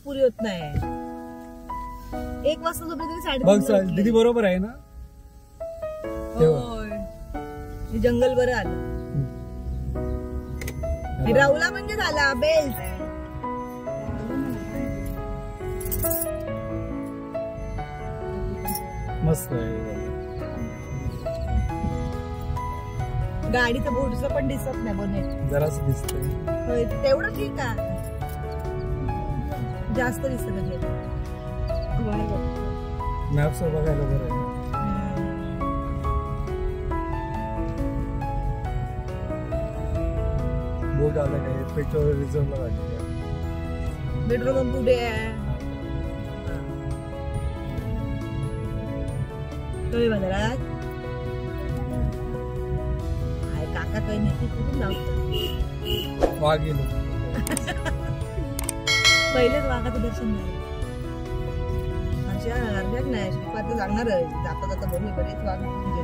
पुरी होत नाही. 1 वाजता झोपली तरी 3:30 बघ दीदी बरोबर आहे ना. होय जंगल बरं आलं. राहुला म्हणजे झाला बेल्ट. मस्त आहे. गाडीचं बोर्डचं पण दिसत नाही बोनेट. जरासं दिसतंय. तेवढं ठीक आहे. जास्त दिसत मॅप्स बघायला बरं आहे. बोर्ड आला काय पेट्रोल रिझर्वला गाडी. पेट्रोल पंप पुढे आहे. बाजारात काका काही नाही कुठून लावतो. वाघ गेलो. पहिलेच वाघाचं दर्शन झालं. अशा अर्ध्यात नाही श्रीपाद सांगणार जाता जाता बघू बरेच वाघ गेले.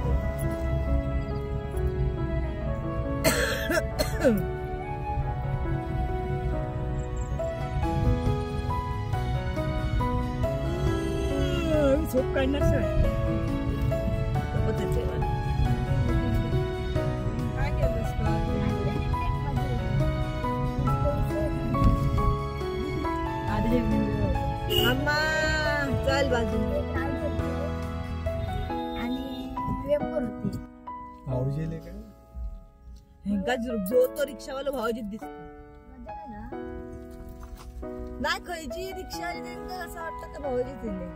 झोप काढणार सर. अम्मा चल बाजूला. आणि वेपर होते. भाऊजी काय हेंका जो तो रिक्षावाला भाऊजीत दिसतो. नाही खयची रिक्षा आली त्यांना असं वाटतं का भाऊजीच दिले.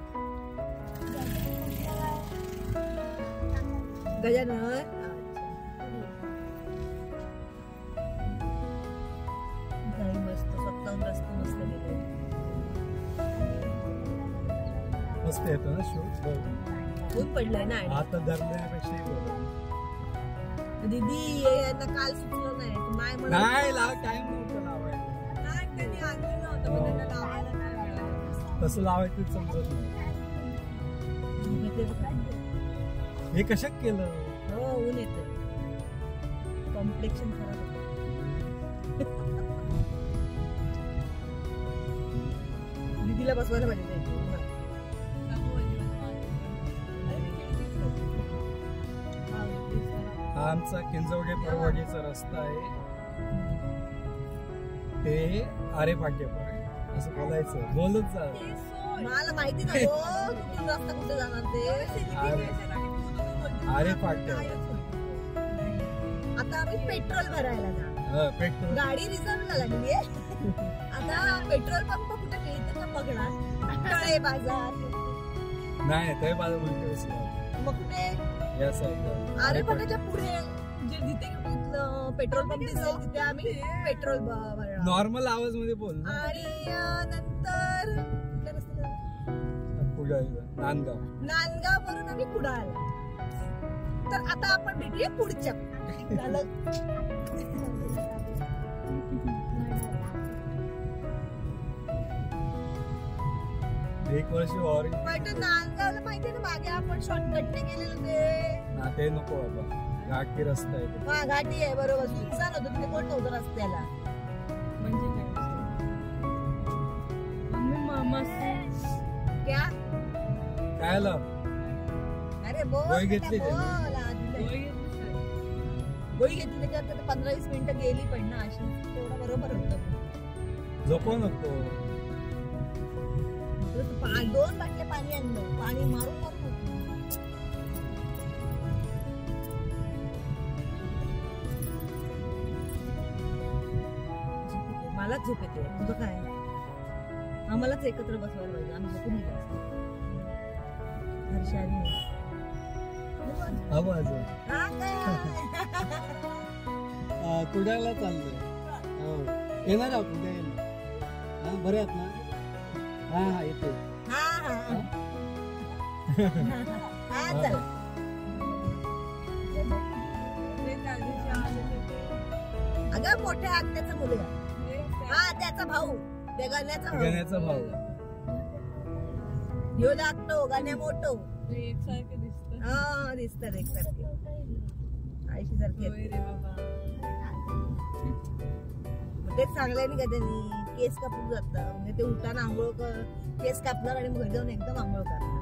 गजानन मस्त स्वतःहून रस्ते मस्त गेले. मस्त येतो ना शूट. ऊन पडलंय ना आता धरल्यापेक्षा दीदी यांना काल सुचलं नाही. माय नाही टाइम नव्हतं लावायला. नाही त्यांनी आणलं नव्हतं पण त्यांना लावायला नाही मिळालं. कसं लावायचं समजत नाही. हे कशात केलं. हो ऊन येत. कॉम्प्लेक्शन खराब होतं. दीदीला बसवायला पाहिजे. हा आमचा किंजवडे परवाडीचा रस्ता आहे. ते आरे फाट्यावर असं बोलायचं. बोलत जा. मला माहिती नाही कुठून रस्ता कुठे जाणार ते. आरे फाट्या. आता आम्ही पेट्रोल भरायला जा. पेट्रोल गाडी रिझर्वला लागली आहे. आता पेट्रोल पंप कुठे मिळते का बघणार. तळे बाजार नाही तळे बाजार बोलतो. मग कुठे या साईडला आरे फाट्याच्या पुढे जिथे पेट्रोल पंप दिसेल तिथे आम्ही पेट्रोल भरणार. नॉर्मल आवाज मध्ये बोल. आणि नंतर नांदगाव वरून आम्ही कुडाळला. तर आता आपण भेटूया पुढच्या. 1 वर्ष ऑरेंज. नांदगावला माहितीये ना मागे आपण शॉर्टकटने गेलेलो ते नको बाबा. घाटी रस्ता आहे. हा घाटी आहे बरोबर. सुनसान होतं तिथे कोण नव्हतं रस्त्याला. म्हणजे काय काय आलं. अरे बोल घेतली गोळी घेतली त्याच्यात 15-20 मिनिटं गेली पण ना अशी. तेवढं बरोबर होतं. झोपव नको. 2 बाटल्या पाणी आणलं. पाणी मारून मलाच झोप येते. तुझं काय. आम्हालाच एकत्र बसवायला पाहिजे. आम्ही झोपून गेलो. कुडाळला चाललोय. येणार आहोत उद्या येणार. बरे आहात ना. हा येते. अगं मोठ्या आत्याचा मुलगा. हा त्याचा भाऊ. त्या गाण्याचा भाऊ. ह्यो लागतो गाण्या मोठो. एकसारखे दिसत. हा दिसतात एकसारखे. आईशी सारखे. तेच सांगलंय नाही का त्यांनी केस कापून जातात. म्हणजे ते उठाना आंघोळ केस कापणार आणि घरी जाऊन एकदम आंघोळ करणार.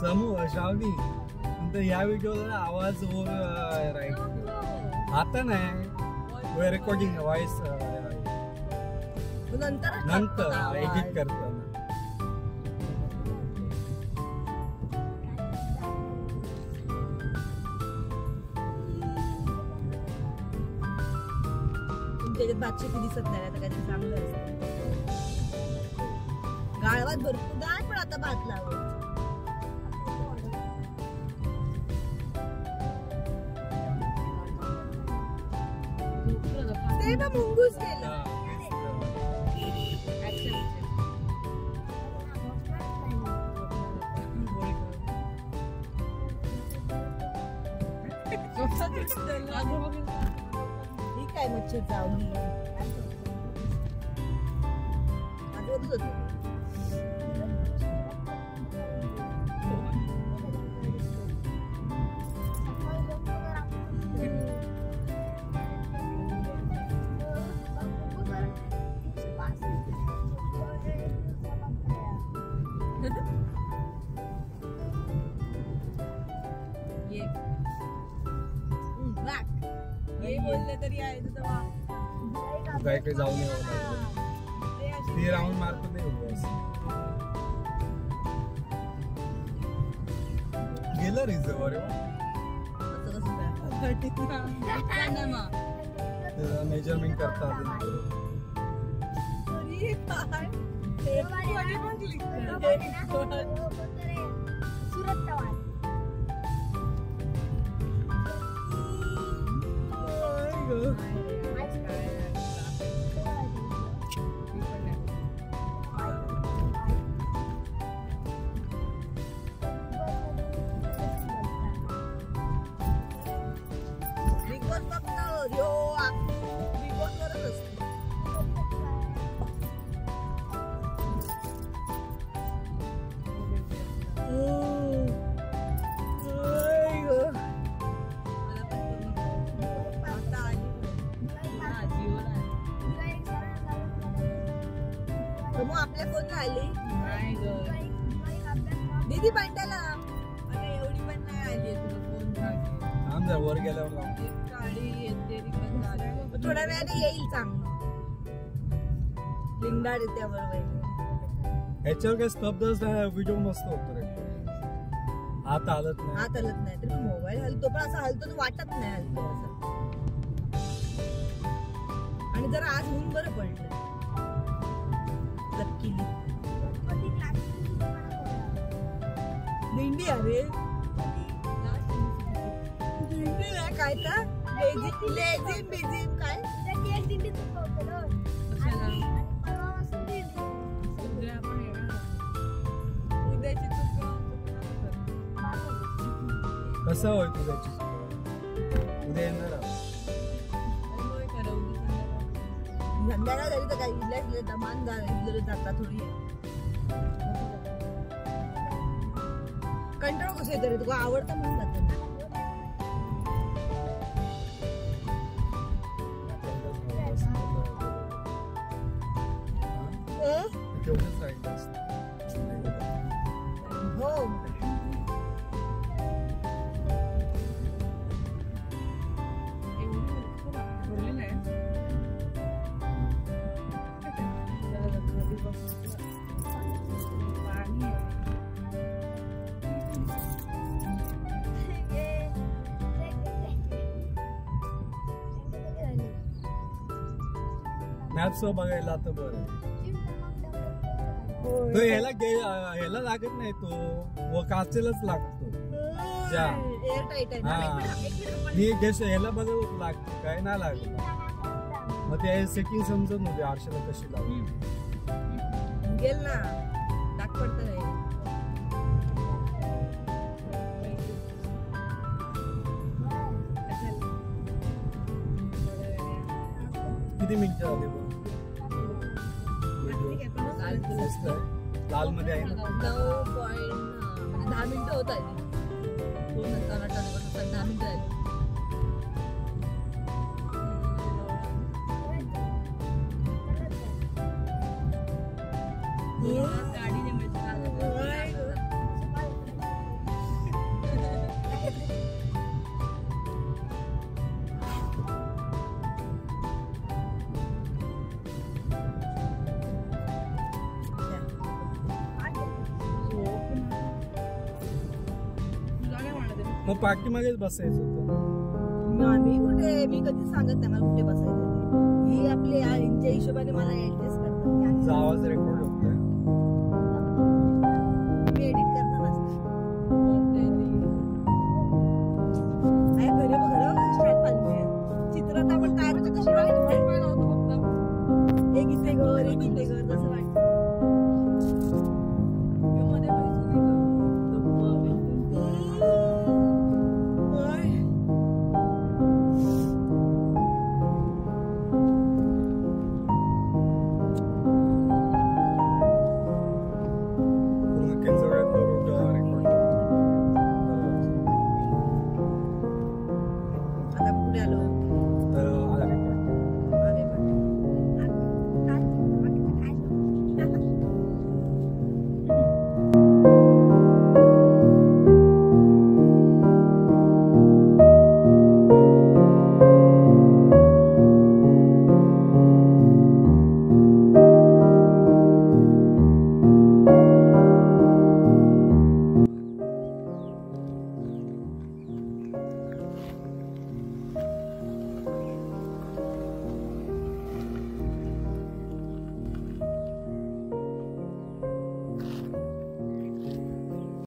समूह श्रावणी नंतर या व्हिडिओला आवाज राईट आता नाही रेकॉर्डिंग व्हॉइस नंतर एडिट करताना. त्याच्यात भातशेती दिसत नाही आता काहीतरी चांगलं असतं. गाळवात भरपूर नाही पण आता भात लावत. ते ना मुंगूस गेला. ही काय मच्छर चावली. बोलले तरी आहे काय काय जाऊन ते राऊंड मारतो नाही गेलं रिझर्व. अरे मेजरमेंट करतात. आपल्या कोण आली दीदी पांड्याला. एवढी पण नाही आली तुला फोन वर गेल्यावर थोड्या वेळाने येईल चांगलं लिंगडार येते बरोबर. ह्याच्यावर काय स्तब्ध व्हिडिओ मस्त होतो रे. हात हलत नाही तरी मोबाईल हलतो पण असं हलतो तर वाटत नाही हलतो असं. आणि जरा आज ऊन बरं पडलं. दिंडी अरे दिंडी नाही काय तर लेझिम बिझिम काय कसं होय तुझ्याची उद्या येणार संध्याकाळ झाली तर काही इथल्या दमान जाता थोडी कंटाळा कसं येतं रे तुला आवडतं म्हणून जातं. हो मॅप्स बघायला तर बरं. तो ह्याला लागत नाही तो व काचेलाच लागतो. ह्याला बघत लागतो काय नाही लागत. मग ते सेटिंग समजत नव्हते आरशाला कशी लागली. गेल ना दाग पडत किती मिनिटं झाले लाल मध्ये आहे ना 9.10 मिनिटं होत आली. 10 मिनिटं झाली. गाडीने मग पाठीमागेच बसायचं होतं. मी कधी सांगत नाही मला कुठे बसायचं ते. ही आपली यांच्या हिशोबाने मला ऍडजस्ट करतात. आवाज रेकॉर्ड होतोय.